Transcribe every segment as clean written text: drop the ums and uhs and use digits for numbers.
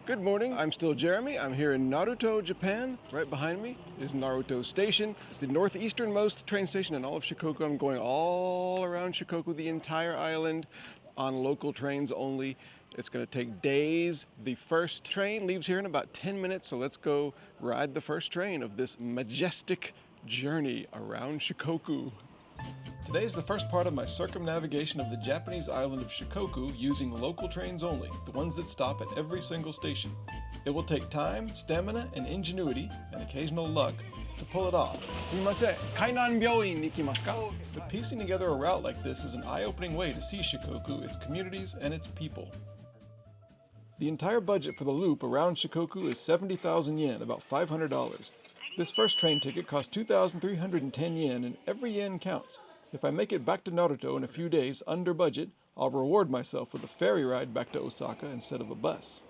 Good morning, I'm still Jeremy. I'm here in Naruto, Japan. Right behind me is Naruto Station. It's the northeasternmost train station in all of Shikoku. I'm going all around Shikoku, the entire island, on local trains only. It's gonna take days. The first train leaves here in about 10 minutes, so let's go ride the first train of this majestic journey around Shikoku. Today is the first part of my circumnavigation of the Japanese island of Shikoku using local trains only, the ones that stop at every single station. It will take time, stamina, and ingenuity, and occasional luck, to pull it off. But piecing together a route like this is an eye-opening way to see Shikoku, its communities, and its people. The entire budget for the loop around Shikoku is 70,000 yen, about $500. This first train ticket costs 2,310 yen, and every yen counts. If I make it back to Naruto in a few days under budget, I'll reward myself with a ferry ride back to Osaka instead of a bus.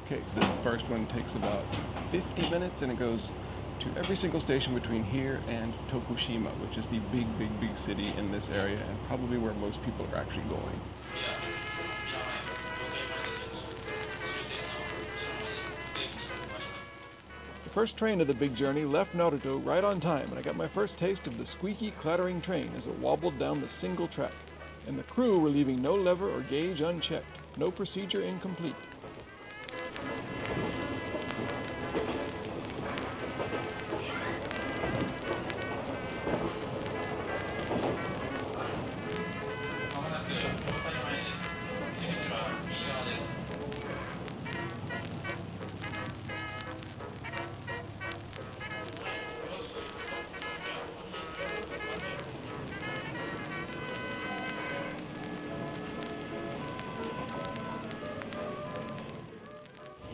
Okay, so this first one takes about 50 minutes and it goes to every single station between here and Tokushima, which is the big city in this area and probably where most people are actually going. The first train of the big journey left Naruto right on time, and I got my first taste of the squeaky, clattering train as it wobbled down the single track. And the crew were leaving no lever or gauge unchecked, no procedure incomplete.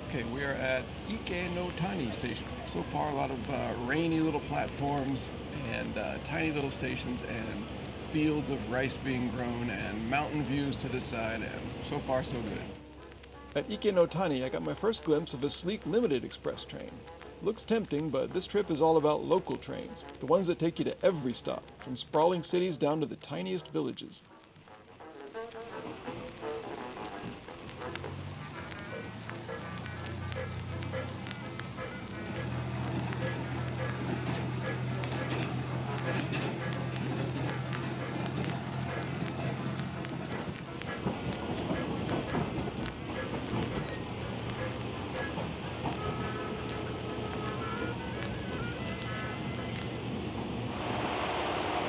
Okay, we are at Ike no Tani Station. So far, a lot of rainy little platforms and tiny little stations and fields of rice being grown and mountain views to the side, and so far so good. At Ike no Tani, I got my first glimpse of a sleek limited express train. Looks tempting, but this trip is all about local trains, the ones that take you to every stop, from sprawling cities down to the tiniest villages.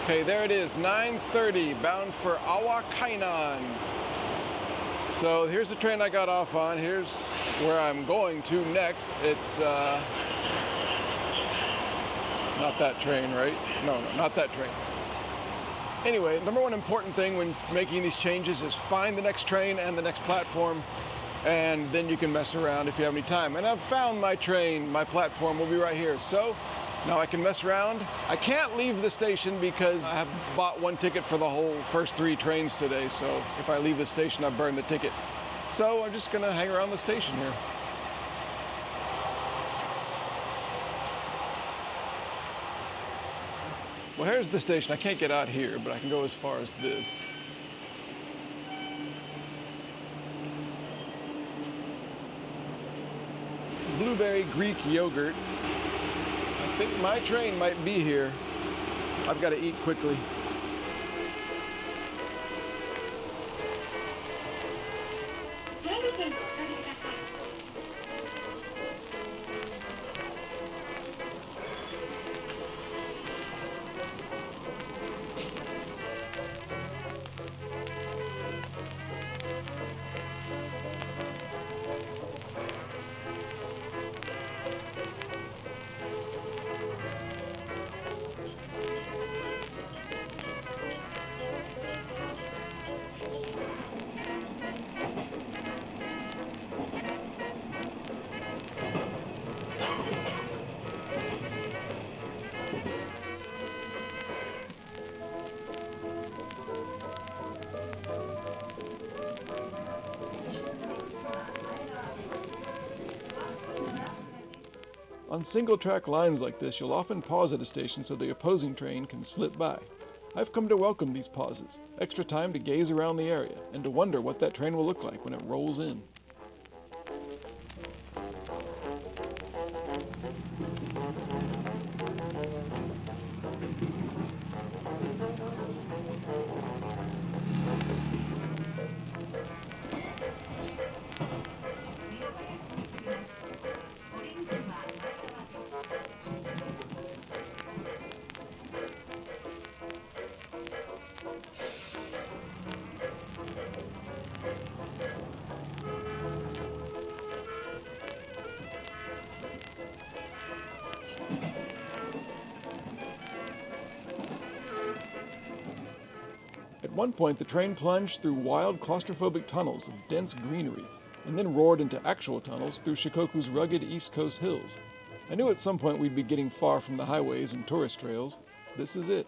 Okay, there it is, 9:30, bound for Awakainan. So here's the train I got off on. Here's where I'm going to next. It's not that train, right? No, not that train. Anyway, number one important thing when making these changes is find the next train and the next platform, and then you can mess around if you have any time. And I've found my train, my platform will be right here. So now I can mess around. I can't leave the station because I have bought one ticket for the whole first 3 trains today, so if I leave the station, I burn the ticket. So I'm just gonna hang around the station here. Well, here's the station. I can't get out here, but I can go as far as this. Blueberry Greek yogurt. I think my train might be here. I've got to eat quickly. On single-track lines like this, you'll often pause at a station so the opposing train can slip by. I've come to welcome these pauses, extra time to gaze around the area, and to wonder what that train will look like when it rolls in. At one point, the train plunged through wild claustrophobic tunnels of dense greenery, and then roared into actual tunnels through Shikoku's rugged East Coast hills. I knew at some point we'd be getting far from the highways and tourist trails. This is it.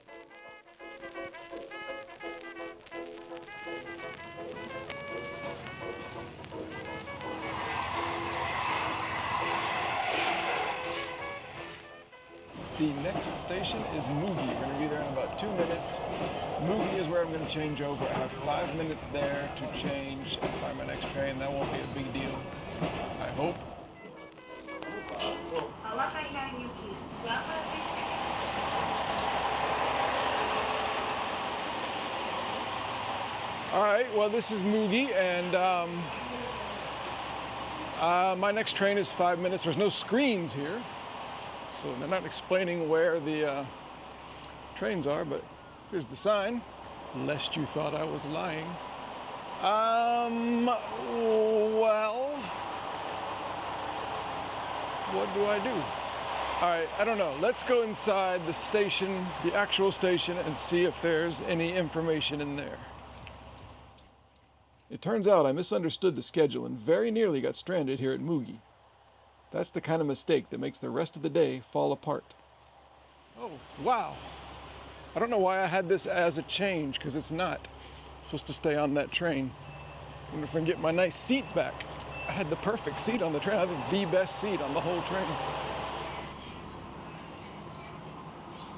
The next station is Mugi. We're going to be there in about 2 minutes. Mugi is where I'm going to change over. I have 5 minutes there to change and find my next train. That won't be a big deal, I hope. All right, well, this is Mugi, and my next train is 5 minutes. There's no screens here, so they're not explaining where the trains are, but here's the sign, lest you thought I was lying. Well, what do I do? All right, I don't know. Let's go inside the station, the actual station, and see if there's any information in there. It turns out I misunderstood the schedule and very nearly got stranded here at Mugi. That's the kind of mistake that makes the rest of the day fall apart. Oh, wow. I don't know why I had this as a change, because it's not. I'm supposed to stay on that train. I wonder if I can get my nice seat back. I had the perfect seat on the train. I had the best seat on the whole train.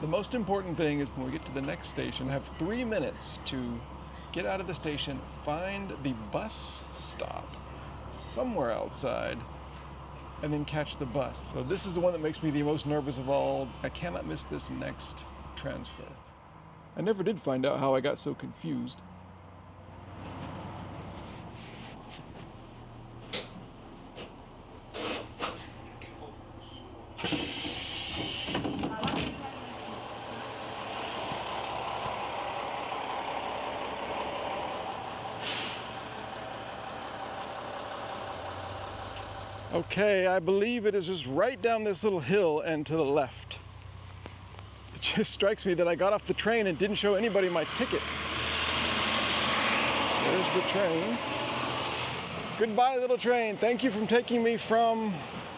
The most important thing is when we get to the next station, I have 3 minutes to get out of the station, find the bus stop somewhere outside, and then catch the bus. So this is the one that makes me the most nervous of all. I cannot miss this next transfer. I never did find out how I got so confused. Okay, I believe it is just right down this little hill and to the left. It just strikes me that I got off the train and didn't show anybody my ticket. There's the train. Goodbye, little train. Thank you for taking me from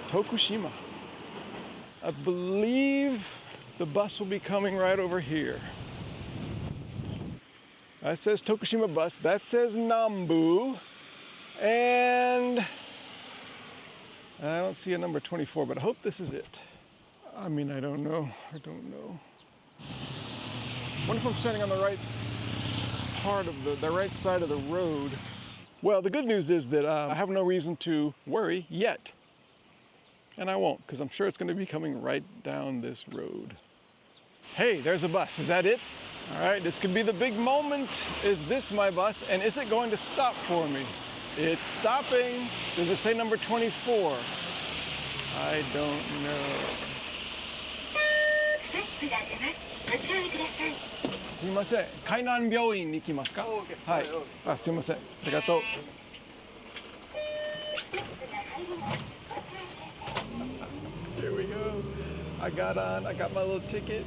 Tokushima. I believe the bus will be coming right over here. That says Tokushima bus. That says Nambu. And I don't see a number 24, but I hope this is it. I mean, I don't know. I don't know. I wonder if I'm standing on the right part of the right side of the road. Well, the good news is that I have no reason to worry yet. And I won't, because I'm sure it's going to be coming right down this road. Hey, there's a bus. Is that it? All right, this could be the big moment. Is this my bus? And is it going to stop for me? It's stopping. Does it say number 24? I don't know. すみません。海南病院に行きますか？はい。あ、すみません。ありがとう。Here we go. I got on. I got my little ticket.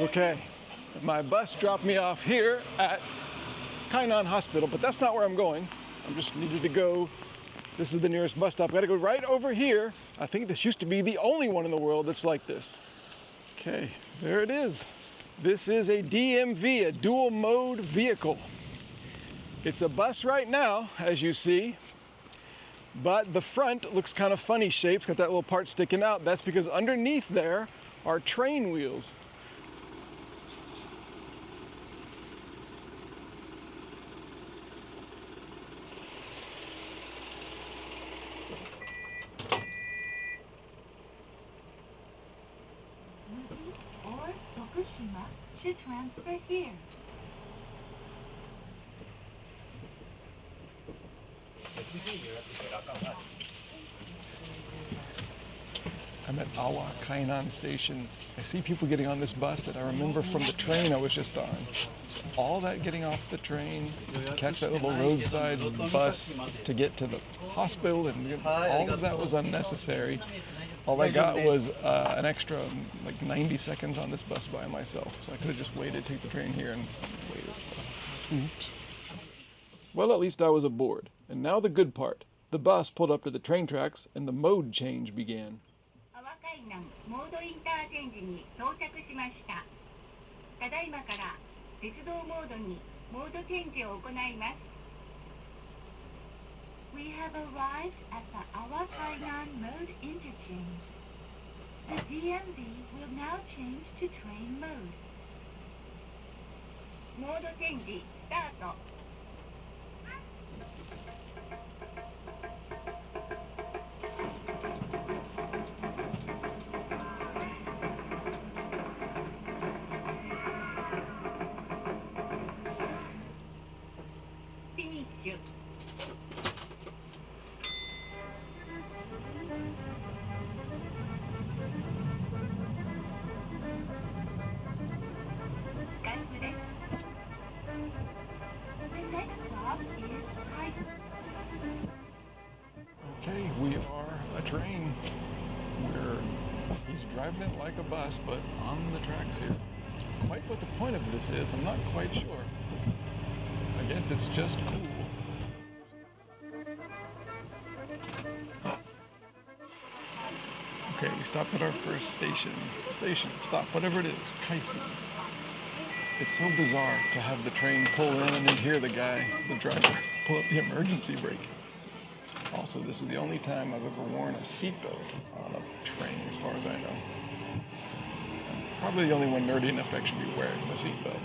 Okay, my bus dropped me off here at Kainan Hospital, but that's not where I'm going. I'm just needed to go. This is the nearest bus stop. Got to go right over here. I think this used to be the only one in the world that's like this. Okay, there it is. This is a DMV, a dual mode vehicle. It's a bus right now, as you see, but the front looks kind of funny shaped. It's got that little part sticking out. That's because underneath there are train wheels. Should transfer here. I'm at Awa Kainan Station. I see people getting on this bus that I remember from the train I was just on. So all that getting off the train, catch that little roadside bus to get to the hospital, and all of that was unnecessary. All I got was an extra like 90 seconds on this bus by myself, so I could have just waited, take the train here and waited. So. Oops. Well, at least I was aboard. And now the good part. The bus pulled up to the train tracks and the mode change began. We have arrived at the Awakainan Mode Interchange. The DMV will now change to train mode. Mode change, start. Finish. Okay, we are a train. He's driving it like a bus, but on the tracks here. Quite what the point of this is, I'm not quite sure. I guess it's just cool. Okay, we stopped at our first station, stop, whatever it is, Kaifu. It's so bizarre to have the train pull in and then hear the driver, pull up the emergency brake. Also, this is the only time I've ever worn a seatbelt on a train, as far as I know. I'm probably the only one nerdy enough to actually be wearing a seatbelt.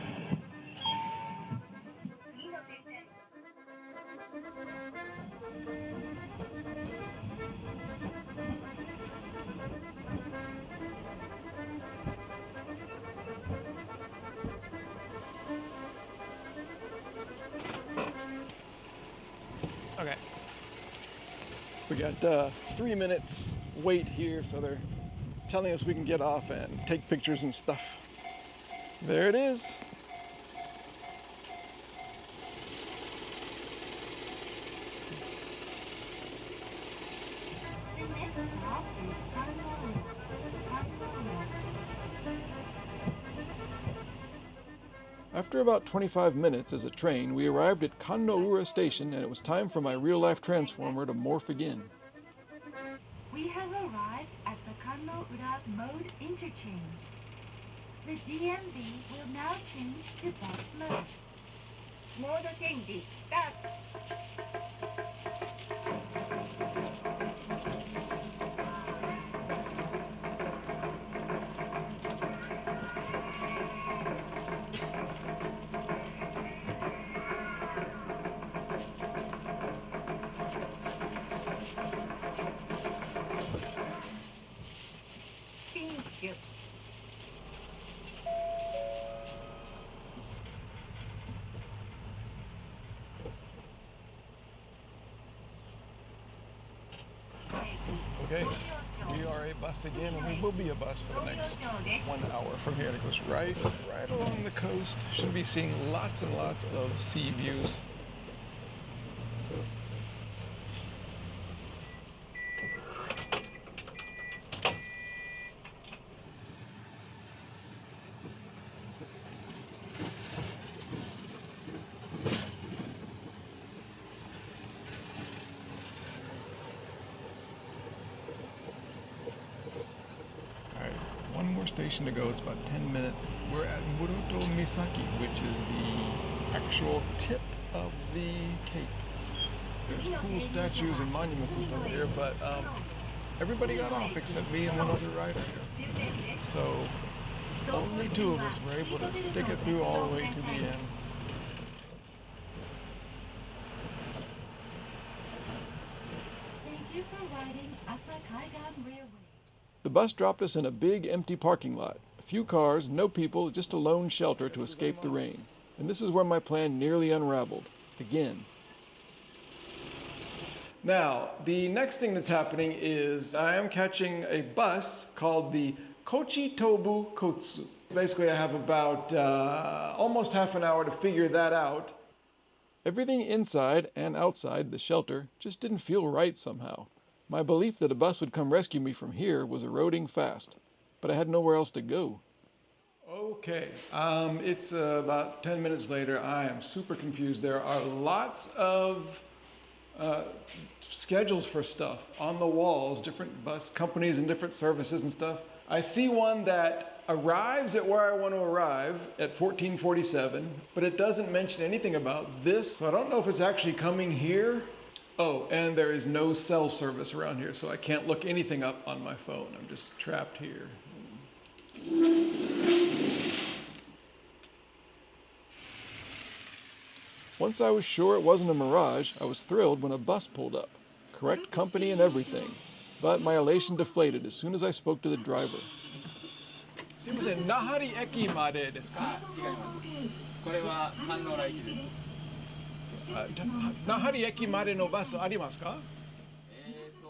Okay. We got 3 minutes wait here, so they're telling us we can get off and take pictures and stuff. There it is. After about 25 minutes as a train, we arrived at Kannoura Station, and it was time for my real-life transformer to morph again. We have arrived at the Kannoura Mode Interchange. The DMV will now change to bus mode. Mode change, start. Okay, we are a bus again, and we will be a bus for the next 1 hour from here. It goes right along the coast. Should be seeing lots and lots of sea views. more station to go. It's about 10 minutes. We're at Muroto Misaki, which is the actual tip of the cape. There's cool statues and monuments and stuff here, but everybody got off except me and one other rider here. So only two of us were able to stick it through all the way to the end. Thank you for riding Asakaigan Railway. The bus dropped us in a big empty parking lot. A few cars, no people, just a lone shelter to escape the rain. And this is where my plan nearly unraveled. Again. Now, the next thing that's happening is I am catching a bus called the Kochi Tobu Kotsu. Basically, I have about almost half an hour to figure that out. Everything inside and outside the shelter just didn't feel right somehow. My belief that a bus would come rescue me from here was eroding fast, but I had nowhere else to go. Okay, it's about 10 minutes later. I am super confused. There are lots of schedules for stuff on the walls, different bus companies and different services and stuff. I see one that arrives at where I want to arrive at 1447, but it doesn't mention anything about this, so I don't know if it's actually coming here. Oh, and there is no cell service around here, so I can't look anything up on my phone. I'm just trapped here. Once I was sure it wasn't a mirage, I was thrilled when a bus pulled up. Correct company and everything. But my elation deflated as soon as I spoke to the driver. すいません、Nahari 駅までですか？違います。これは観音駅です。Nahari 駅までのバスありますか?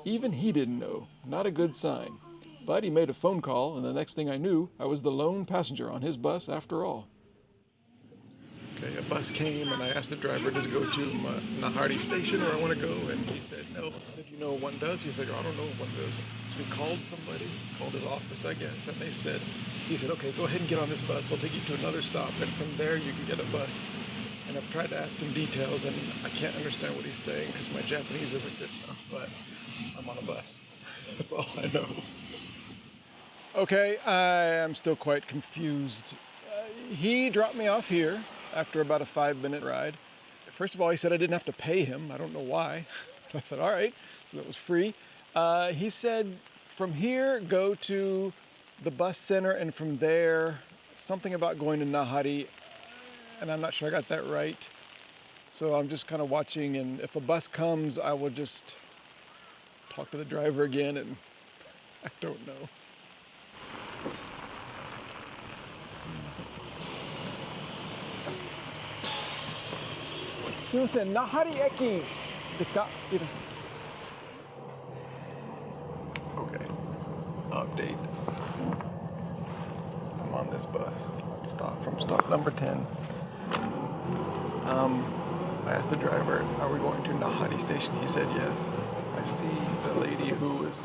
Even he didn't know. Not a good sign. But he made a phone call, and the next thing I knew, I was the lone passenger on his bus after all. Okay, a bus came and I asked the driver, does it go to Nahari station where I want to go? And he said, no. I said, you know what one does? He said, I don't know what one does. So we called somebody, called his office, I guess, and he said, okay, go ahead and get on this bus. We'll take you to another stop, and from there you can get a bus. And I've tried to ask him details, and I can't understand what he's saying because my Japanese isn't good enough, but I'm on a bus. That's all I know. Okay, I am still quite confused. He dropped me off here after about a 5-minute ride. First of all, he said I didn't have to pay him. I don't know why. I said, all right, so that was free. He said, from here, go to the bus center, and from there, something about going to Nahari, and I'm not sure I got that right. So I'm just kind of watching, and if a bus comes, I will just talk to the driver again, and I don't know. すみません、那覇駅ですか? Okay, update. I'm on this bus. From stop number 10. I asked the driver, are we going to Nahari station? He said yes. I see the lady who is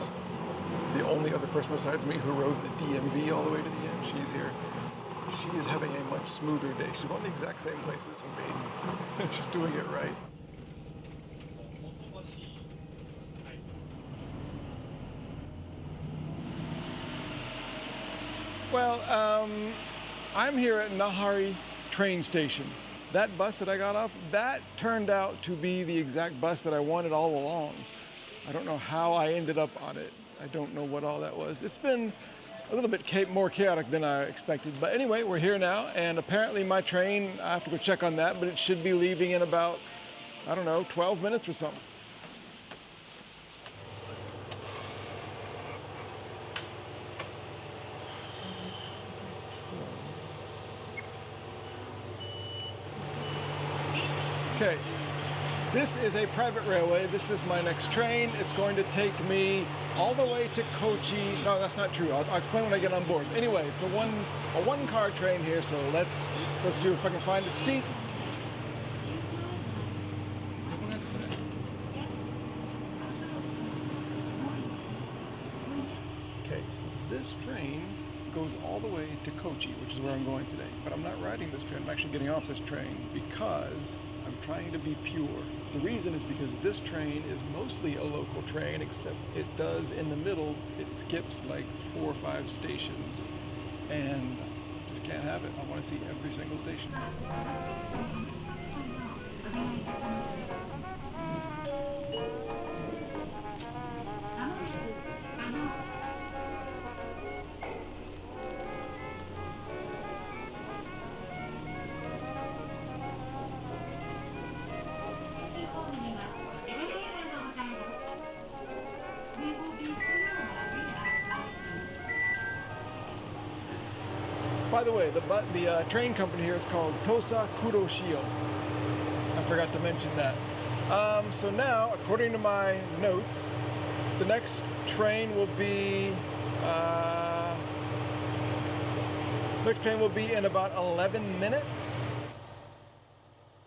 the only other person besides me who rode the DMV all the way to the end. She's here. She is having a much smoother day. She's going the exact same places as me. She's doing it right. Well, I'm here at Nahari train station. That bus that I got off, that turned out to be the exact bus that I wanted all along. I don't know how I ended up on it. I don't know what all that was. It's been a little bit more chaotic than I expected. But anyway, we're here now, and apparently my train, I have to go check on that, but it should be leaving in about, I don't know, 12 minutes or something. Okay, this is a private railway. This is my next train. It's going to take me all the way to Kochi. No, that's not true. I'll explain when I get on board. Anyway, it's a one-car train here, so let's go see if I can find a seat. Okay, so this train goes all the way to Kochi, which is where I'm going today. But I'm not riding this train. I'm actually getting off this train because I'm trying to be pure. The reason is because this train is mostly a local train, except it does, in the middle, it skips like 4 or 5 stations. and just can't have it. I want to see every single station. By the way, the train company here is called Tosa Kuroshio. I forgot to mention that. So now, according to my notes, the next train will be in about 11 minutes.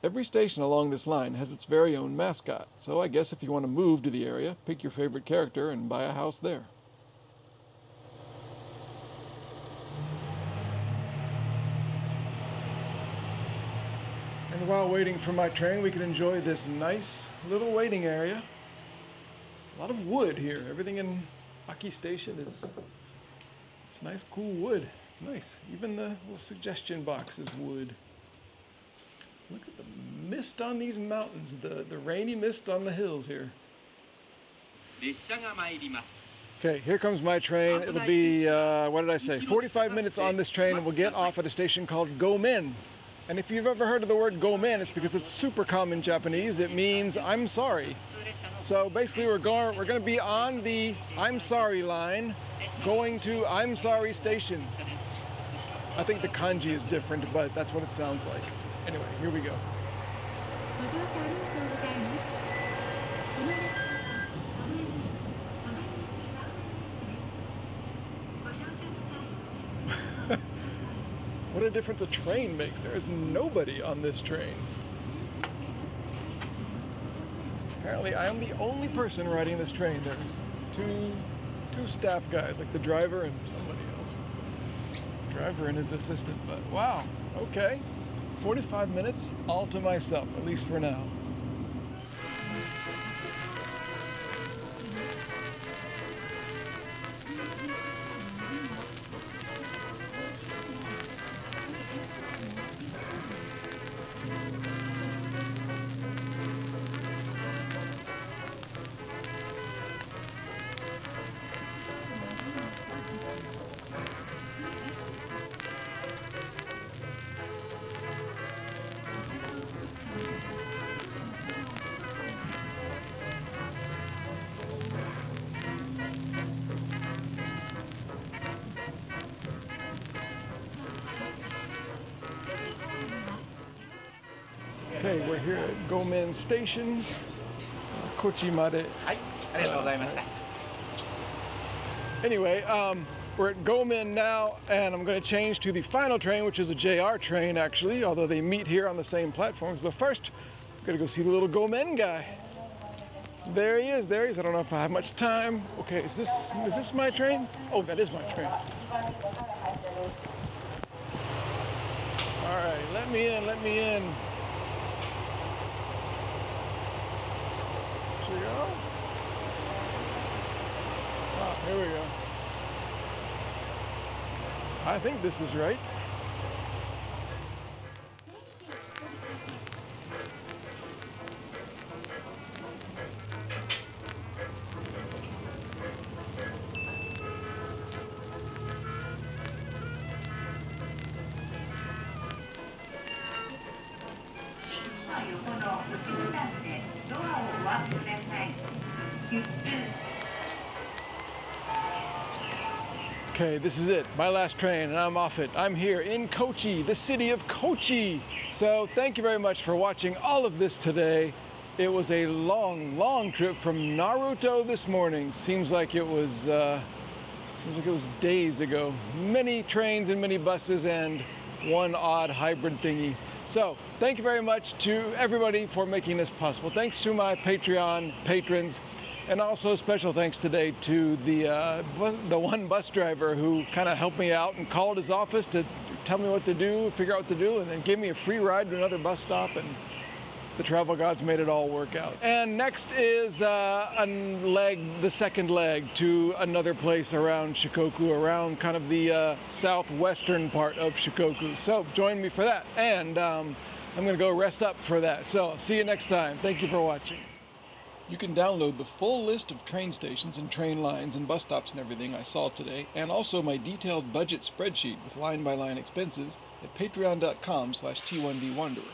Every station along this line has its very own mascot, so I guess if you want to move to the area, pick your favorite character and buy a house there. And while waiting for my train, we can enjoy this nice little waiting area. A lot of wood here. Everything in Aki Station is nice, cool wood. It's nice. Even the little suggestion box is wood. Look at the mist on these mountains, the rainy mist on the hills here. Okay, here comes my train. It'll be, what did I say, 45 minutes on this train, and we'll get off at a station called Gomen. And if you've ever heard of the word Gomen, it's because it's super common in Japanese. It means I'm sorry. So basically we're going to be on the I'm sorry line, going to I'm sorry station. I think the kanji is different, but that's what it sounds like. Anyway, here we go. What a difference a train makes. There's nobody on this train. Apparently, I am the only person riding this train. There's two staff guys, like the driver and somebody else. Driver and his assistant, but wow, okay. 45 minutes all to myself, at least for now. Okay, we're here at Gomen Station, Kochi made. Anyway, we're at Gomen now, and I'm going to change to the final train, which is a JR train actually, although they meet here on the same platforms. But first, I'm going to go see the little Gomen guy. There he is, there he is. I don't know if I have much time. Okay, is this my train? Oh, that is my train. All right, let me in, let me in. Here we go. Oh, here we go. I think this is right. Okay, this is it, my last train, and I'm off it. I'm here in Kochi, the city of Kochi. So thank you very much for watching all of this today. It was a long, long trip from Naruto this morning. Seems like it was days ago. Many trains and many buses and one odd hybrid thingy. So thank you very much to everybody for making this possible. Thanks to my Patreon patrons. And also special thanks today to the one bus driver who kind of helped me out and called his office to tell me what to do, figure out what to do, and then gave me a free ride to another bus stop. And the travel gods made it all work out. And next is the second leg to another place around Shikoku, around kind of the southwestern part of Shikoku. So join me for that. And I'm gonna go rest up for that. So see you next time. Thank you for watching. You can download the full list of train stations and train lines and bus stops and everything I saw today, and also my detailed budget spreadsheet with line-by-line expenses at patreon.com/T1DWanderer.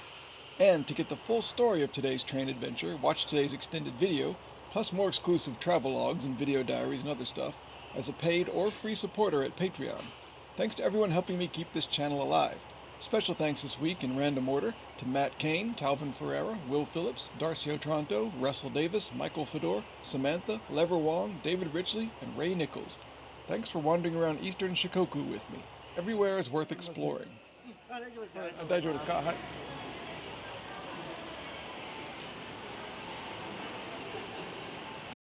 And to get the full story of today's train adventure, watch today's extended video, plus more exclusive travelogues and video diaries and other stuff, as a paid or free supporter at Patreon. Thanks to everyone helping me keep this channel alive. Special thanks this week in random order to Matt Kane, Calvin Ferreira, Will Phillips, Darcy Otranto, Russell Davis, Michael Fedor, Samantha, Lever Wong, David Richley, and Ray Nichols. Thanks for wandering around Eastern Shikoku with me. Everywhere is worth exploring. 大丈夫ですか？はい。